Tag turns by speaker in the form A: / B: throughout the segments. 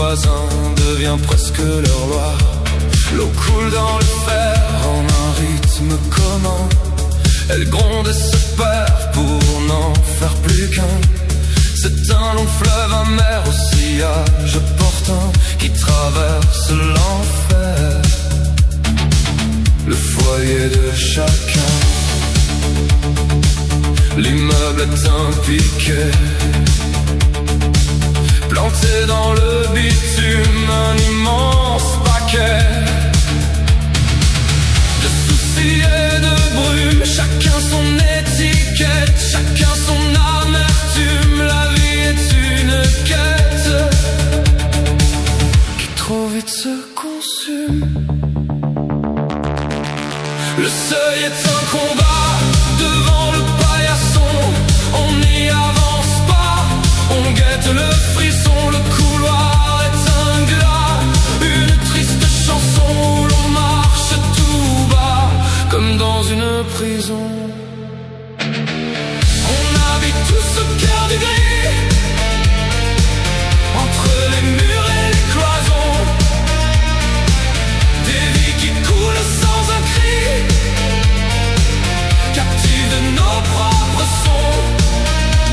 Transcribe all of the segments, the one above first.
A: voisin devient presque leur loi. L'eau coule dans le fer en un rythme commun. Elle gronde et se perd pour n'en faire plus qu'un. C'est un long fleuve amer au sillage opportun qui traverse l'enfer, le foyer de chacun. L'immeuble est un piquet planté dans le bitume, un immense paquet de soucis et de brume. Chacun son étiquette, chacun son amertume. La vie est une quête qui trop vite se consume. Le seuil est un combat devant le paillasson. On n'y avance pas, on guette le frisson. Le couloir est un glas, une triste chanson où l'on marche tout bas comme dans une prison. On habite tous au cœur du gris, entre les murs et les cloisons. Des vies qui coulent sans un cri, captives de nos propres sons.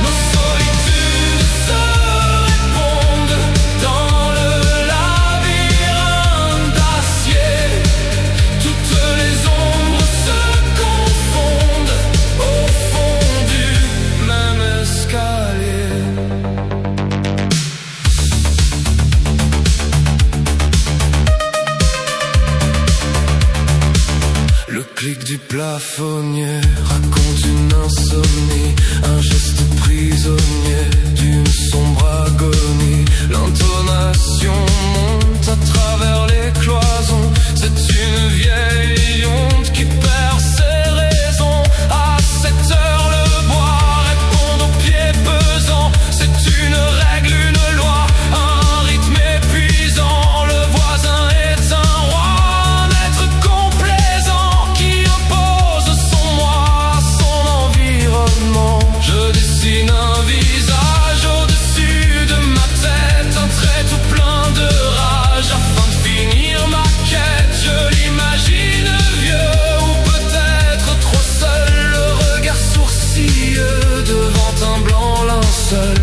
A: Nos solitudes se répondent dans le labyrinthe d'acier. Toutes les ombres se confondent au fond du même escalier. Le clic du plafonnier raconte une insomnie, un geste prisonnier d'une sombre agonie. L'intonation monte à travers les cloisons. C'est une vieille honte qui perd ses raisons. À cette heure le bois répond aux pieds pesants. C'est une règle, une loi, un rythme épuisant. Le voisin est un roi, un être complaisant qui oppose son moi à son environnement. Je dessine un visage au-dessus de ma tête, un trait tout plein de rage afin de finir ma quête. Je l'imagine vieux ou peut-être trop seul, le regard sourcilleux devant un blanc linceul.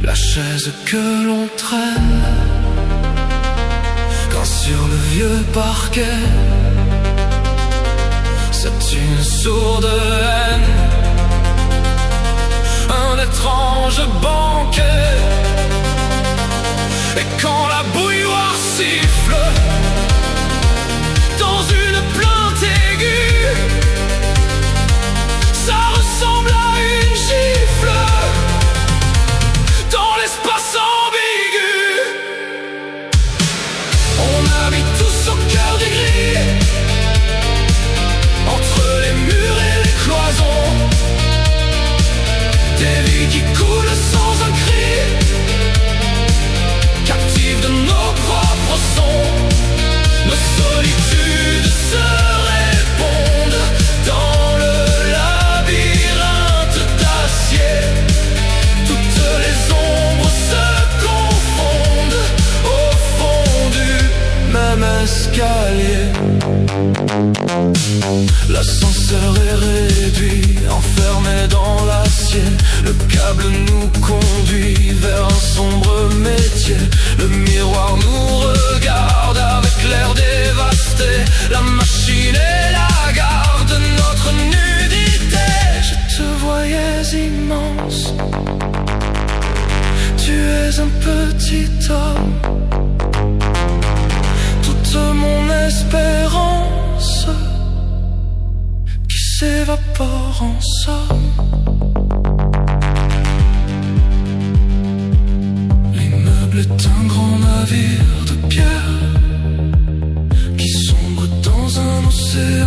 A: La chaise que l'on traîne quand sur le vieux parquet, c'est une sourde haine, un étrange banquet. Et quand la bouilloire siffle dans une plainte aiguë, ça ressemble à une gifle dans l'espace ambigu. On habite tous au cœur du gris, entre les murs et les cloisons. Des vies qui coulent sans un cri, captives de nos propres sons. Nos solitudes se répondent dans le labyrinthe d'acier. Toutes les ombres se confondent au fond du même escalier. L'ascenseur est réduit, enfermé dans l'acier. Le câble nous conduit vers un sombre métier. Le miroir nous regarde avec l'air dévasté. La machine est la garde de notre nudité. Je te voyais immense, tu es un petit homme. Toute mon espérance qui s'évapore en somme. L'immeuble est un grand navire de pierre qui sombre dans un océan